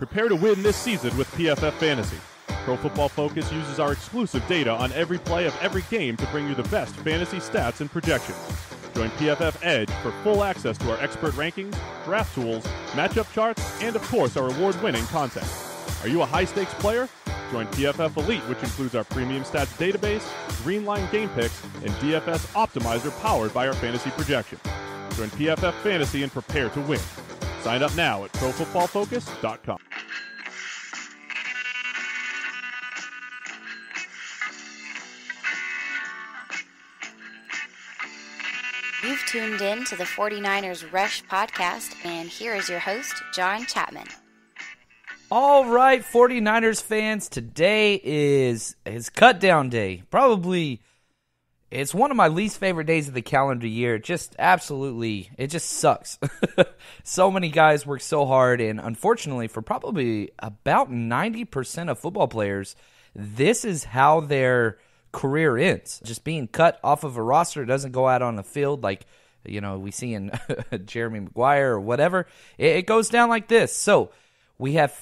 Prepare to win this season with PFF Fantasy. Pro Football Focus uses our exclusive data on every play of every game to bring you the best fantasy stats and projections. Join PFF Edge for full access to our expert rankings, draft tools, matchup charts, and of course our award-winning content. Are you a high-stakes player? Join PFF Elite, which includes our premium stats database, green line game picks, and DFS Optimizer powered by our fantasy projection. Join PFF Fantasy and prepare to win. Sign up now at ProFootballFocus.com. You've tuned in to the 49ers Rush podcast, and here is your host, jl-chapman. All right, 49ers fans, today is cut down day. Probably, it's one of my least favorite days of the calendar year. It just sucks. So many guys work so hard, and unfortunately, for probably about 90% of football players, this is how their career ends. Just being cut off of a roster, doesn't go out on the field like, we see in Jeremy Maguire or whatever. It goes down like this. So we have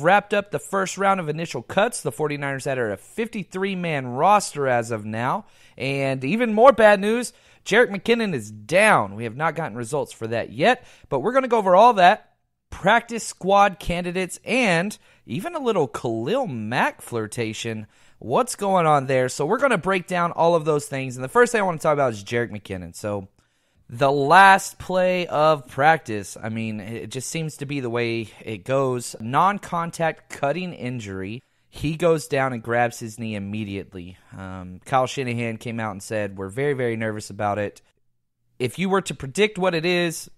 wrapped up the first round of initial cuts. The 49ers had a 53-man roster as of now. And even more bad news, Jerick McKinnon is down. We have not gotten results for that yet, but we're going to go over all that, practice squad candidates, and even a little Khalil Mack flirtation. What's going on there? So we're going to break down all of those things. And the first thing I want to talk about is Jerick McKinnon. So the last play of practice, it just seems to be the way it goes. Non-contact cutting injury. He goes down and grabs his knee immediately. Kyle Shanahan came out and said, we're very, very nervous about it. If you were to predict what it is,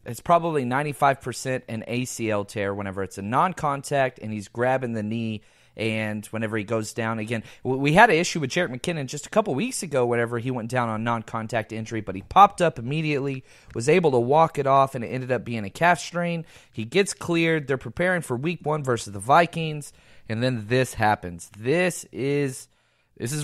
it's probably 95% an ACL tear whenever it's a non-contact and he's grabbing the knee. And whenever he goes down again, we had an issue with Jerick McKinnon just a couple weeks ago whenever he went down on non-contact injury, but he popped up immediately, was able to walk it off, and it ended up being a calf strain. He gets cleared. They're preparing for week 1 versus the Vikings, and then this happens. This is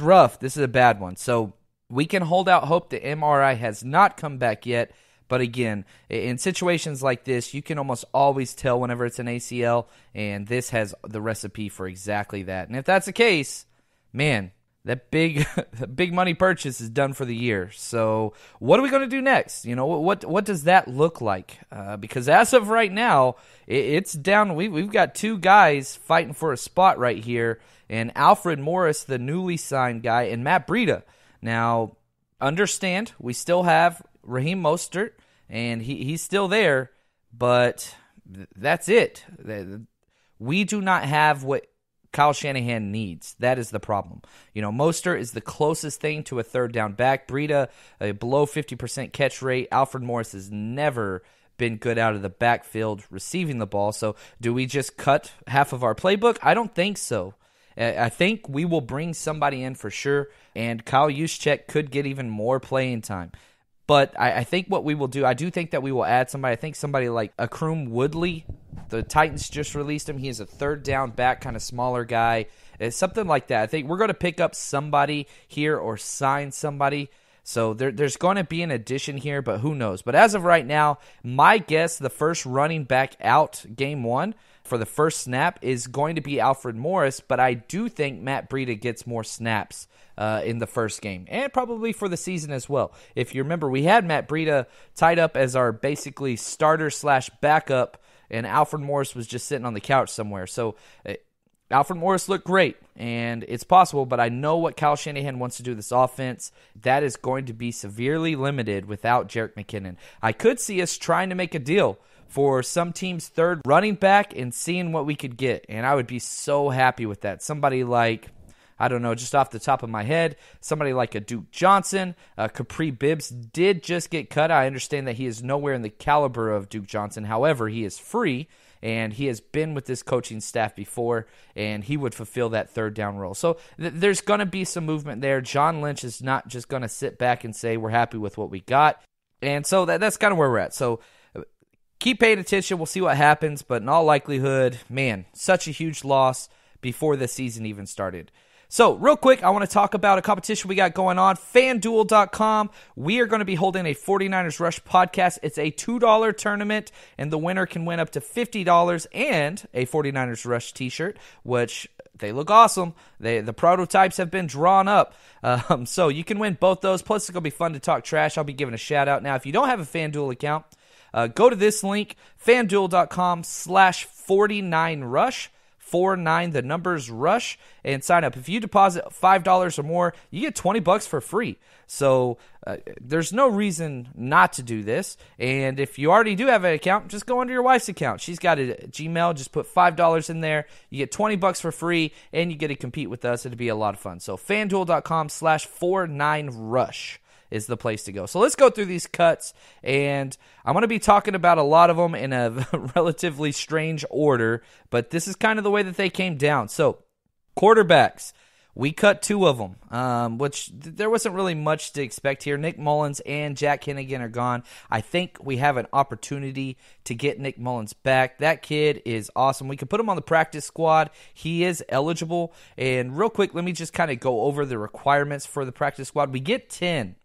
rough. This is a bad one. So we can hold out hope. The MRI has not come back yet. But again, in situations like this, you can almost always tell whenever it's an ACL, and this has the recipe for exactly that. And if that's the case, man, that big money purchase is done for the year. So what are we going to do next? What does that look like? Because as of right now, it's down. We've got 2 guys fighting for a spot right here, and Alfred Morris, the newly signed guy, and Matt Breida. Now, understand, we still have Raheem Mostert, and he's still there, but that's it. We do not have what Kyle Shanahan needs. That is the problem. Mostert is the closest thing to a third down back. Breida, a below 50% catch rate. Alfred Morris has never been good out of the backfield receiving the ball. So do we just cut half of our playbook? I don't think so. I think we will bring somebody in for sure, and Kyle Juszczyk could get even more playing time. But I think what we will do, I do think that we will add somebody. I think somebody like Akrum Woodley, the Titans just released him. He is a third down back, kind of smaller guy. It's something like that. I think we're going to pick up somebody here or sign somebody. So there's going to be an addition here, but who knows? But as of right now, my guess, the first running back out game 1 for the first snap is going to be Alfred Morris, but I do think Matt Breida gets more snaps in the first game, and probably for the season as well. If you remember, we had Matt Breida tied up as our basically starter/backup, and Alfred Morris was just sitting on the couch somewhere. So Alfred Morris looked great, and it's possible, but I know what Kyle Shanahan wants to do with this offense. That is going to be severely limited without Jerick McKinnon. I could see us trying to make a deal for some team's third running back and seeing what we could get, and I would be so happy with that. Somebody like, I don't know, just off the top of my head, somebody like a Duke Johnson. Capri Bibbs did just get cut. I understand that he is nowhere in the caliber of Duke Johnson. However, he is free, and he has been with this coaching staff before, and he would fulfill that third down role. So there's going to be some movement there. John Lynch is not just going to sit back and say we're happy with what we got. And so that's kind of where we're at. So keep paying attention. We'll see what happens. But in all likelihood, man, such a huge loss before the season even started. So, real quick, I want to talk about a competition we got going on. FanDuel.com. We are going to be holding a 49ers Rush podcast. It's a $2 tournament, and the winner can win up to $50 and a 49ers Rush t-shirt, which they look awesome. The prototypes have been drawn up. So, you can win both those. Plus, it's going to be fun to talk trash. I'll be giving a shout-out. Now, if you don't have a FanDuel account, go to this link, FanDuel.com/49Rush. 49, the numbers rush, and sign up. If you deposit $5 or more, you get $20 for free. So there's no reason not to do this. And if you already do have an account, just go under your wife's account. She's got a Gmail. Just put $5 in there. You get $20 for free, and you get to compete with us. It'll be a lot of fun. So FanDuel.com/49Rush is the place to go. So let's go through these cuts, and I'm going to be talking about a lot of them in a relatively strange order, but this is kind of the way that they came down. So quarterbacks, we cut 2 of them, which there wasn't really much to expect here. Nick Mullins and Jack Hennigan are gone. I think we have an opportunity to get Nick Mullins back. That kid is awesome. We could put him on the practice squad. He is eligible. And real quick, let me just kind of go over the requirements for the practice squad. We get 10.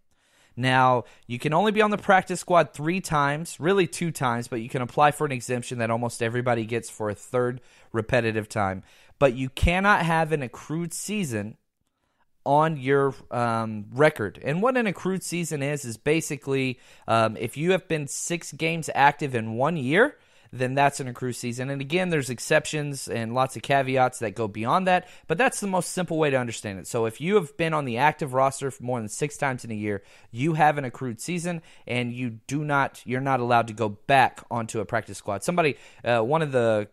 Now, you can only be on the practice squad 3 times, really 2 times, but you can apply for an exemption that almost everybody gets for a 3rd repetitive time. But you cannot have an accrued season on your record. And what an accrued season is basically if you have been 6 games active in 1 year, then that's an accrued season. And again, there's exceptions and lots of caveats that go beyond that, but that's the most simple way to understand it. So if you have been on the active roster for more than 6 times in a year, you have an accrued season, and you're not allowed to go back onto a practice squad. Somebody, one of the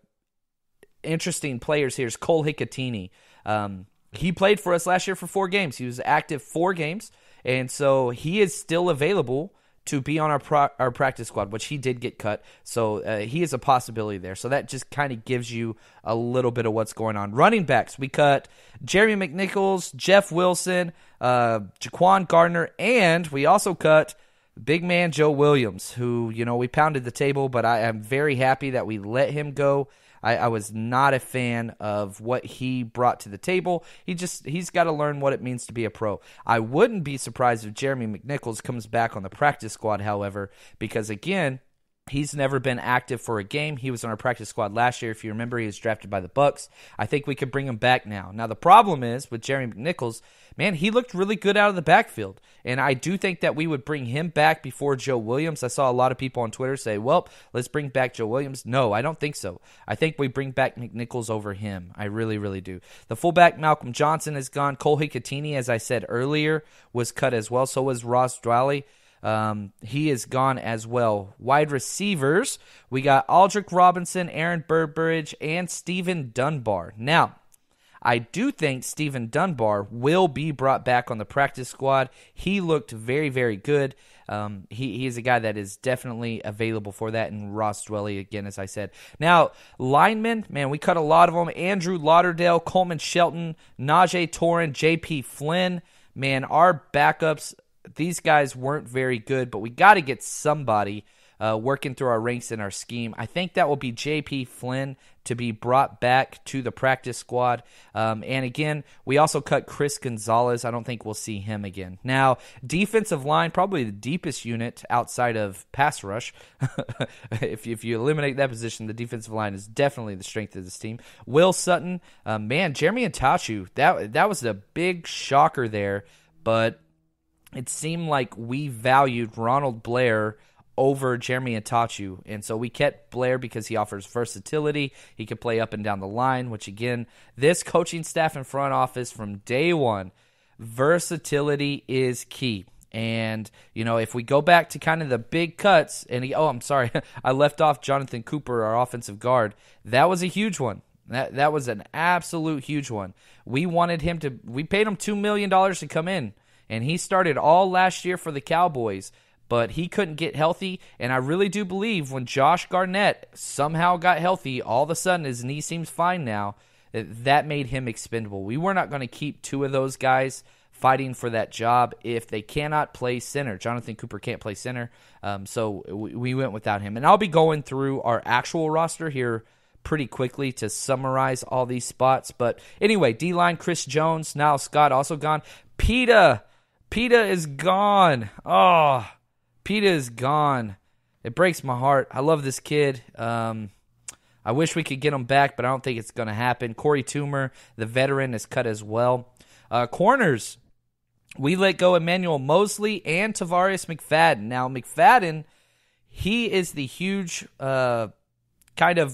interesting players here is Cole Hikatini. He played for us last year for 4 games. He was active 4 games, and so he is still available to be on our practice squad, which he did get cut. So he is a possibility there. So that just kind of gives you a little bit of what's going on. Running backs, we cut Jeremy McNichols, Jeff Wilson, Jaquan Gardner, and we also cut big man Joe Williams, who, we pounded the table, but I am very happy that we let him go. I was not a fan of what he brought to the table. He's got to learn what it means to be a pro. I wouldn't be surprised if Jeremy McNichols comes back on the practice squad, however, because again, he's never been active for a game. He was on our practice squad last year. If you remember, he was drafted by the Bucs. I think we could bring him back now. Now, the problem is with Jeremy McNichols, man, he looked really good out of the backfield. And I do think that we would bring him back before Joe Williams. I saw a lot of people on Twitter say, well, let's bring back Joe Williams. No, I don't think so. I think we bring back McNichols over him. I really, really do. The fullback, Malcolm Johnson, is gone. Cole Hikatini, as I said earlier, was cut as well. So was Ross Dwelly. He is gone as well. Wide receivers, we got Aldrick Robinson, Aaron Burbridge, and Stephen Dunbar. Now, I do think Stephen Dunbar will be brought back on the practice squad. He looked very, very good. He is a guy that is definitely available for that, and Ross Dwelly, again, as I said. Now, linemen, man, we cut a lot of them. Andrew Lauderdale, Coleman Shelton, Najee Torin, J.P. Flynn. Man, our backups, these guys weren't very good, but we got to get somebody working through our ranks in our scheme. I think that will be J.P. Flynn to be brought back to the practice squad. And again, we also cut Chris Gonzalez. I don't think we'll see him again. Now, defensive line, probably the deepest unit outside of pass rush. If you eliminate that position, the defensive line is definitely the strength of this team. Will Sutton, man, Jeremy Ntachu, that was a big shocker there, but it seemed like we valued Ronald Blair over Jeremy Ntachu, and so we kept Blair because he offers versatility. He can play up and down the line, which again, this coaching staff and front office from day one, versatility is key. And, if we go back to kind of the big cuts, and I'm sorry, I left off Jonathan Cooper, our offensive guard. That was a huge one. That was an absolute huge one. We paid him $2 million to come in. And he started all last year for the Cowboys, but he couldn't get healthy. And I really do believe when Josh Garnett somehow got healthy, all of a sudden his knee seems fine now, that made him expendable. We were not going to keep 2 of those guys fighting for that job if they cannot play center. Jonathan Cooper can't play center, so we went without him. And I'll be going through our actual roster here pretty quickly to summarize all these spots. But anyway, D-line, Chris Jones, Niles Scott also gone. Peta is gone. Oh, Peta is gone. It breaks my heart. I love this kid. I wish we could get him back, but I don't think it's going to happen. Corey Toomer, the veteran, is cut as well. Corners, we let go Emmanuel Mosley and Tavarius McFadden. Now, McFadden, he is the huge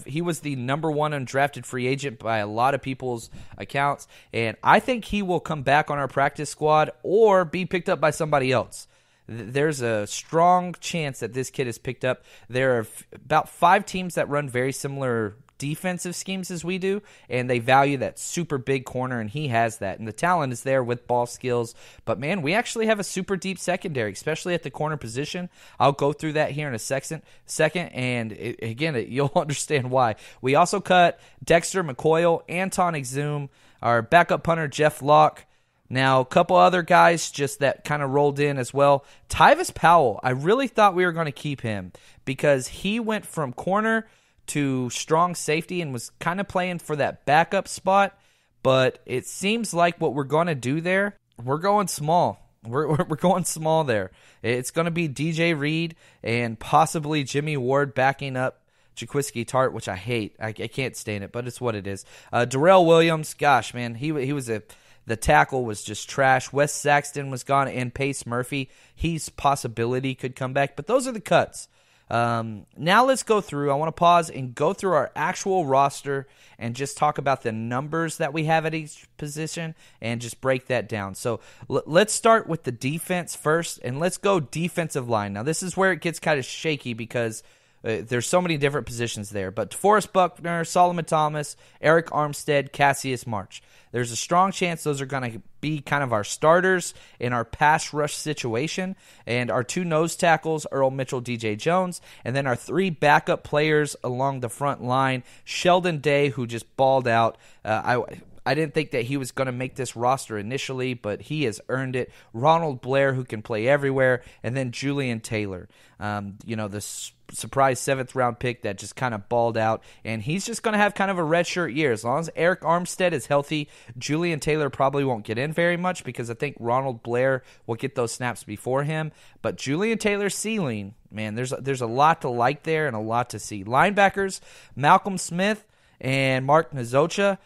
he was the number one undrafted free agent by a lot of people's accounts, and I think he will come back on our practice squad or be picked up by somebody else. There's a strong chance that this kid is picked up. There are about 5 teams that run very similar defensive schemes as we do, and they value that super big corner, and he has that. And the talent is there with ball skills. But, man, we actually have a super deep secondary, especially at the corner position. I'll go through that here in a second, and, you'll understand why. We also cut Dexter McCoyle, Anton Exum, our backup punter, Jeff Locke. Now, a couple other guys just that kind of rolled in as well. Tyvis Powell, I really thought we were going to keep him because he went from corner to strong safety and was kind of playing for that backup spot. But it seems like what we're going to do there, we're going small. We're going small there. It's going to be DJ Reed and possibly Jimmy Ward backing up Jaquiski Tart, which I hate. I can't stand it, but it's what it is. Darrell Williams, gosh, man, he was the tackle was just trash. Wes Saxton was gone, and Pace Murphy, he's possibility could come back. But those are the cuts. Now let's go through. I want to pause and go through our actual roster and just talk about the numbers that we have at each position and just break that down. So let's start with the defense first, and let's go defensive line. Now this is where it gets kind of shaky because there's so many different positions there. But DeForest Buckner, Solomon Thomas, Eric Armstead, Cassius March. There's a strong chance those are going to be kind of our starters in our pass rush situation. And our 2 nose tackles, Earl Mitchell, DJ Jones. And then our 3 backup players along the front line, Sheldon Day, who just balled out. I didn't think that he was going to make this roster initially, but he has earned it. Ronald Blair, who can play everywhere. And then Julian Taylor, the surprise 7th-round pick that just kind of balled out. And he's just going to have kind of a redshirt year. As long as Eric Armstead is healthy, Julian Taylor probably won't get in very much because I think Ronald Blair will get those snaps before him. But Julian Taylor's ceiling, man, there's a lot to like there and a lot to see. Linebackers, Malcolm Smith and Mark Nazocha.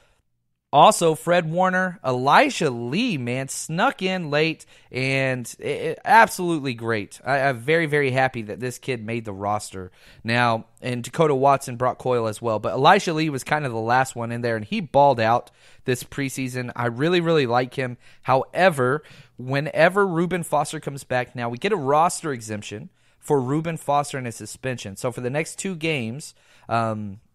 Also, Fred Warner, Elijah Lee, man, snuck in late, and absolutely great. I'm very, very happy that this kid made the roster. Now, and Dakota Watson, Brock Coyle as well, but Elijah Lee was kind of the last one in there, and he balled out this preseason. I really, really like him. However, whenever Reuben Foster comes back, now we get a roster exemption for Reuben Foster and his suspension. So for the next 2 games,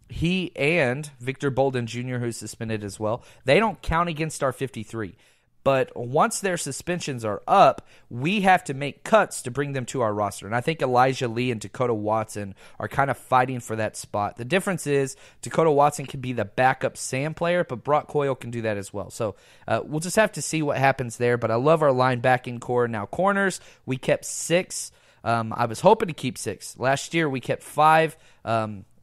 he and Victor Bolden Jr., who's suspended as well, they don't count against our 53. But once their suspensions are up, we have to make cuts to bring them to our roster. And I think Elijah Lee and Dakota Watson are kind of fighting for that spot. The difference is Dakota Watson can be the backup Sam player, but Brock Coyle can do that as well. So we'll just have to see what happens there. But I love our linebacking core. Now, corners, we kept 6. I was hoping to keep 6. Last year, we kept 5.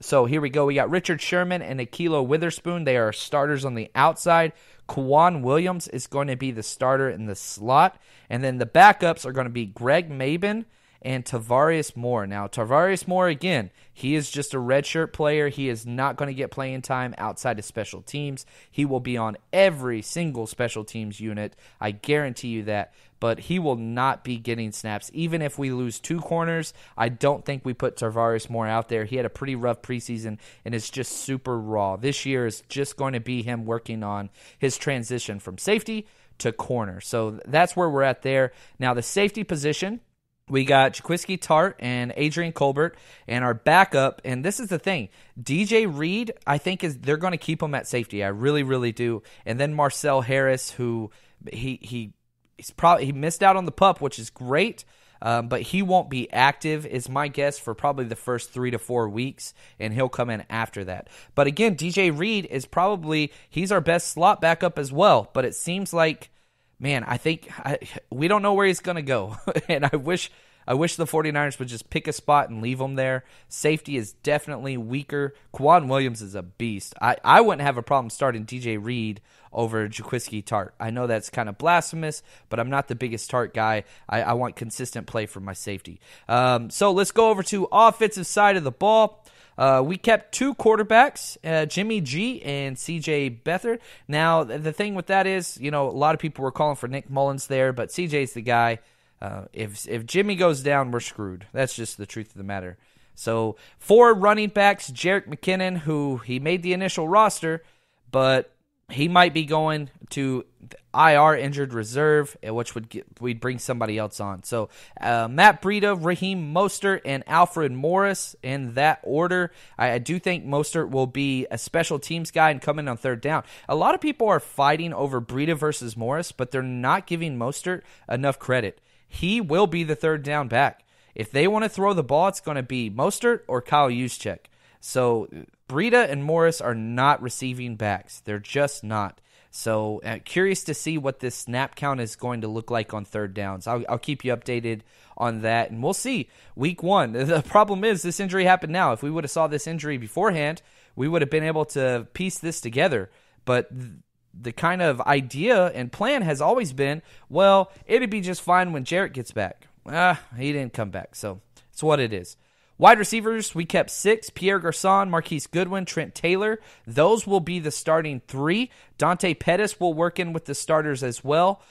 So here we go. We got Richard Sherman and Akilo Witherspoon. They are starters on the outside. Kwan Williams is going to be the starter in the slot. And then the backups are going to be Greg Mabin and Tavarius Moore. Now, Tavarius Moore, again, he is just a redshirt player. He is not going to get playing time outside of special teams. He will be on every single special teams unit. I guarantee you that. But he will not be getting snaps. Even if we lose 2 corners, I don't think we put Tavarius Moore out there. He had a pretty rough preseason and is just super raw. This year is just going to be him working on his transition from safety to corner. So that's where we're at there. Now, the safety position, we got Jaquiski Tart and Adrian Colbert, and our backup, and this is the thing, DJ Reed, I think they're going to keep him at safety. I really, really do. And then Marcel Harris, who he missed out on the PUP, which is great, but he won't be active, is my guess, for probably the first 3 to 4 weeks, and he'll come in after that. But again, DJ Reed is he's our best slot backup as well, but it seems like, man, we don't know where he's going to go, and I wish I wish the 49ers would just pick a spot and leave him there. Safety is definitely weaker. Quan Williams is a beast. I wouldn't have a problem starting DJ Reed over Jaquiski Tart. I know that's kind of blasphemous, but I'm not the biggest Tart guy. I want consistent play from my safety. So let's go over to offensive side of the ball. We kept 2 quarterbacks, Jimmy G and CJ Beathard. Now, the thing with that is, a lot of people were calling for Nick Mullins there, but CJ's the guy. If Jimmy goes down, we're screwed. That's just the truth of the matter. So 4 running backs, Jerick McKinnon, who he made the initial roster, but he might be going to IR injured reserve, which we'd bring somebody else on. So Matt Breida, Raheem Mostert, and Alfred Morris in that order. I do think Mostert will be a special teams guy and come in on third down. A lot of people are fighting over Breida versus Morris, but they're not giving Mostert enough credit. He will be the third down back. If they want to throw the ball, it's going to be Mostert or Kyle Juszczyk. So Breida and Morris are not receiving backs. They're just not. So curious to see what this snap count is going to look like on third downs. I'll keep you updated on that, and we'll see. Week 1. The problem is this injury happened now. If we would have saw this injury beforehand, we would have been able to piece this together. But the kind of idea and plan has always been, well, it'd be just fine when Jerick gets back. He didn't come back, so it's what it is. Wide receivers, we kept 6, Pierre Garçon, Marquise Goodwin, Trent Taylor. Those will be the starting 3. Dante Pettis will work in with the starters as well.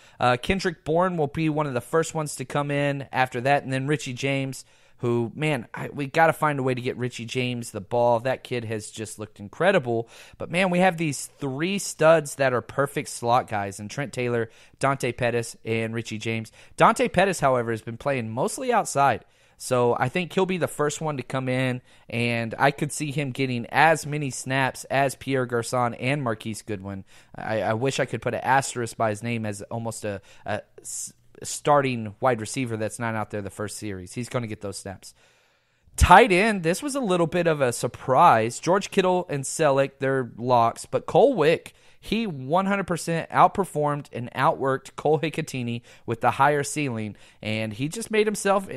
Kendrick Bourne will be one of the first ones to come in after that. And then Richie James, who, man, we got to find a way to get Richie James the ball. That kid has just looked incredible. But, man, we have these 3 studs that are perfect slot guys, and Trent Taylor, Dante Pettis, and Richie James. Dante Pettis, however, has been playing mostly outside. So I think he'll be the first one to come in, and I could see him getting as many snaps as Pierre Garçon and Marquise Goodwin. I wish I could put an asterisk by his name as almost a starting wide receiver that's not out there the first series. He's going to get those snaps. Tight end, this was a little bit of a surprise. George Kittle and Selleck, they're locks, but Cole Wick, he 100% outperformed and outworked Cole Hikatini with the higher ceiling, and he just made himself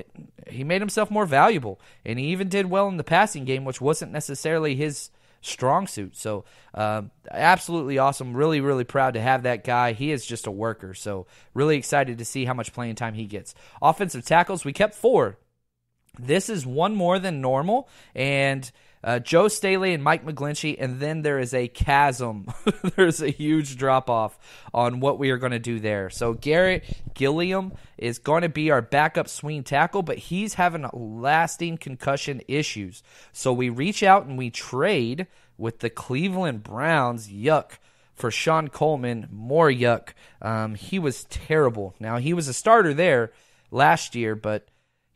more valuable. And he even did well in the passing game, which wasn't necessarily his strong suit. So absolutely awesome. Really, really proud to have that guy. He is just a worker. So really excited to see how much playing time he gets. Offensive tackles, we kept 4. This is one more than normal, and Joe Staley and Mike McGlinchey, and then there is a chasm. There's a huge drop-off on what we are going to do there. So Garrett Gilliam is going to be our backup swing tackle, but he's having lasting concussion issues. So we reach out and we trade with the Cleveland Browns, for Sean Coleman, more yuck. He was terrible. Now, he was a starter there last year, but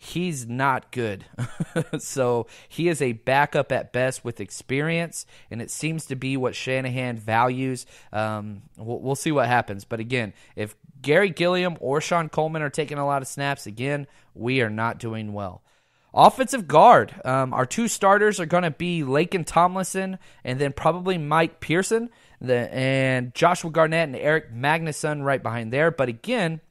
he's not good. So he is a backup at best with experience, and it seems to be what Shanahan values. We'll see what happens. But again, if Gary Gilliam or Sean Coleman are taking a lot of snaps, again, we are not doing well. Offensive guard, our 2 starters are going to be Laken Tomlinson and then probably Mike Pearson, and Joshua Garnett and Eric Magnuson right behind there. But again,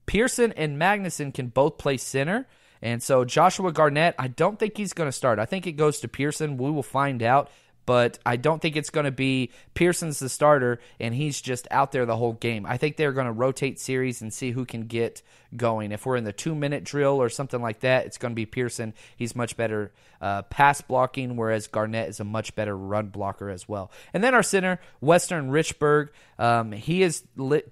Pearson and Magnuson can both play center. And so Joshua Garnett, I don't think he's going to start. I think it goes to Pearson. We will find out. But I don't think it's going to be Pearson's the starter, and he's just out there the whole game. I think they're going to rotate series and see who can get going. If we're in the 2-minute drill or something like that, it's going to be Pearson. He's much better pass blocking, whereas Garnett is a much better run blocker as well. And then our center, Western Richburg, he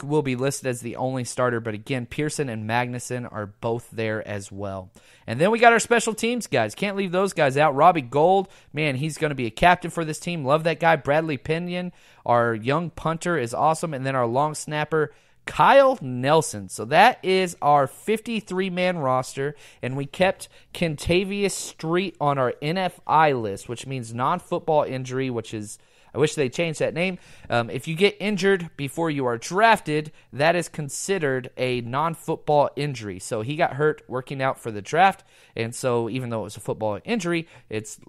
will be listed as the only starter, but again, Pearson and Magnuson are both there as well. And then we got our special teams guys. Can't leave those guys out. Robbie Gold, man, he's going to be a captain for this team. Love that guy. Bradley Pinion, our young punter, is awesome. And then our long snapper, Kyle Nelson. So that is our 53-man roster, and we kept Kentavious Street on our NFI list, which means non-football injury, which is, I wish they changed that name. If you get injured before you are drafted, that is considered a non-football injury. So he got hurt working out for the draft, and so even though it was a football injury, it's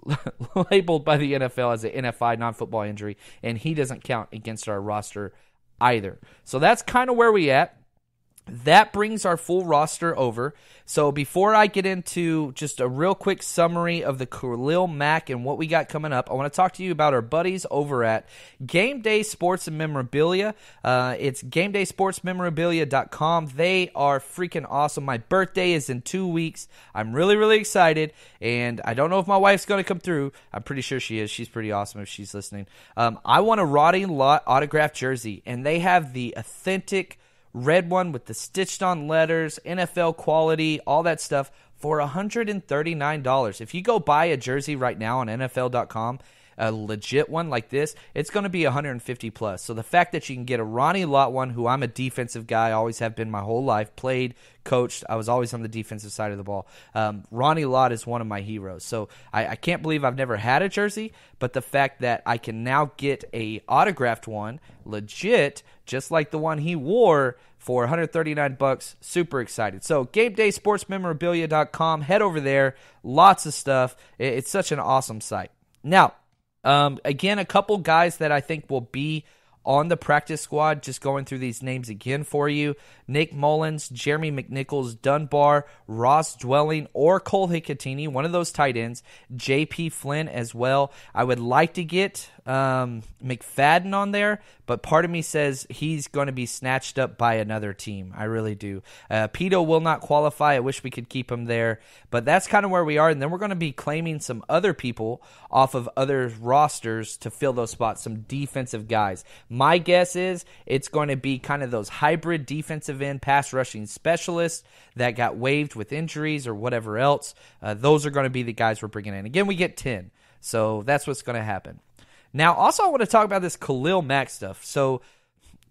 labeled by the NFL as an NFI non-football injury, and he doesn't count against our roster either. So that's kind of where we at. that brings our full roster over. So before I get into just a real quick summary of the Khalil Mack and what we got coming up, I want to talk to you about our buddies over at Game Day Sports and Memorabilia. It's GameDaySportsMemorabilia.com. They are freaking awesome. My birthday is in 2 weeks. I'm really, really excited, and I don't know if my wife's going to come through. I'm pretty sure she is. She's pretty awesome if she's listening. I want a Roddy Lott autographed jersey, and they have the authentic red one with the stitched-on letters, NFL quality, all that stuff for $139. If you go buy a jersey right now on NFL.com, a legit one like this, it's going to be $150 plus. So the fact that you can get a Ronnie Lott one, who I'm a defensive guy, always have been my whole life, played, coached, I was always on the defensive side of the ball. Ronnie Lott is one of my heroes. So I can't believe I've never had a jersey, but the fact that I can now get a autographed one, legit, just like the one he wore, for $139, super excited. So GameDaySportsMemorabilia.com, head over there, lots of stuff. It's such an awesome site. Now, again, a couple guys that I think will be on the practice squad, just going through these names again for you: Nick Mullins, Jeremy McNichols, Dunbar, Ross Dwelling, or Cole Hicatini, one of those tight ends, J.P. Flynn as well. I would like to get McFadden on there, but part of me says he's going to be snatched up by another team. I really do. Pito will not qualify. I wish we could keep him there, but that's kind of where we are, and then we're going to be claiming some other people off of other rosters to fill those spots, some defensive guys. My guess is it's going to be kind of those hybrid defensive end pass rushing specialists that got waived with injuries or whatever else. Those are going to be the guys we're bringing in. Again, we get 10, so that's what's going to happen. Now, also, I want to talk about this Khalil Mack stuff. So,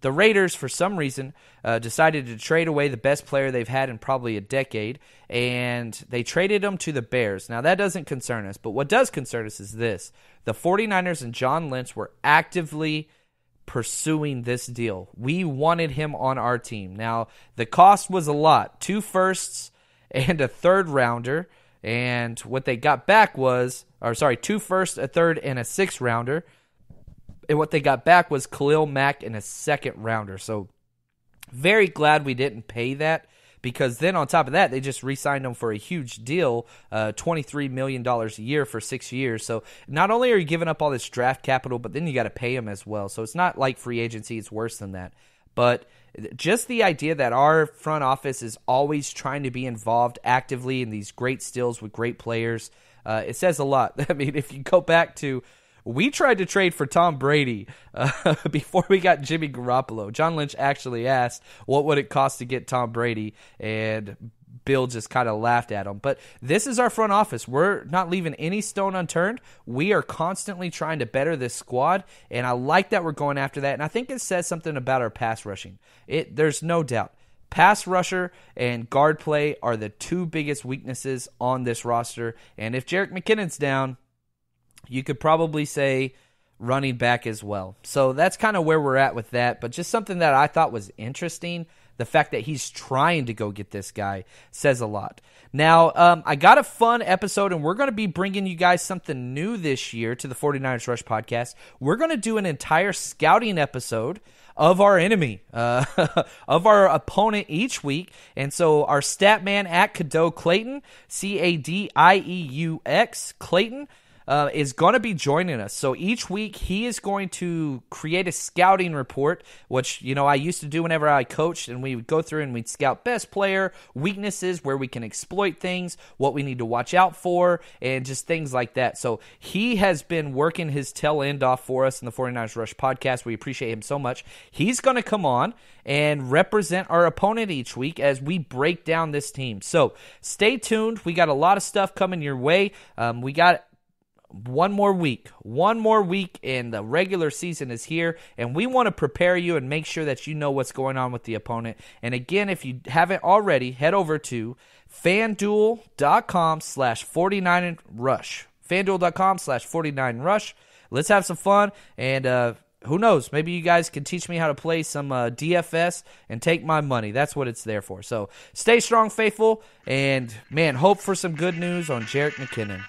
the Raiders, for some reason, decided to trade away the best player they've had in probably a decade, and they traded him to the Bears. Now, that doesn't concern us, but what does concern us is this. The 49ers and John Lynch were actively pursuing this deal. We wanted him on our team. Now, the cost was a lot. 2 firsts and a third rounder. And what they got back was, 2 firsts, a third, and a 6th rounder. And what they got back was Khalil Mack and a 2nd rounder. So very glad we didn't pay that, because then on top of that, they just re-signed him for a huge deal, $23 million a year for 6 years. So not only are you giving up all this draft capital, but then you got to pay him as well. So it's not like free agency, it's worse than that. But just the idea that our front office is always trying to be involved actively in these great stills with great players, it says a lot. I mean, if you go back to, we tried to trade for Tom Brady before we got Jimmy Garoppolo. John Lynch actually asked, what would it cost to get Tom Brady? And Bill just kind of laughed at him. But this is our front office. We're not leaving any stone unturned. We are constantly trying to better this squad, and I like that we're going after that. And I think it says something about our pass rushing. There's no doubt. Pass rusher and guard play are the 2 biggest weaknesses on this roster. And if Jerick McKinnon's down, you could probably say running back as well. So that's kind of where we're at with that. But just something that I thought was interesting. The fact that he's trying to go get this guy says a lot. Now, I got a fun episode, and we're going to be bringing you guys something new this year to the 49ers Rush podcast. We're going to do an entire scouting episode of our enemy, of our opponent each week. And so our stat man at Cadeau Clayton, Cadieux Clayton, is going to be joining us. So each week he is going to create a scouting report, which, I used to do whenever I coached, and we would go through and we'd scout best player, weaknesses, where we can exploit things, what we need to watch out for, and just things like that. So he has been working his tail end off for us in the 49ers Rush podcast. We appreciate him so much. He's going to come on and represent our opponent each week as we break down this team. So stay tuned. We got a lot of stuff coming your way. We got one more week, and the regular season is here, and we want to prepare you and make sure that you know what's going on with the opponent. And again, if you haven't already, head over to FanDuel.com/49rush. FanDuel.com/49rush. Let's have some fun, and who knows, maybe you guys can teach me how to play some DFS and take my money. That's what it's there for. So stay strong, faithful, and, man, hope for some good news on Jerick McKinnon.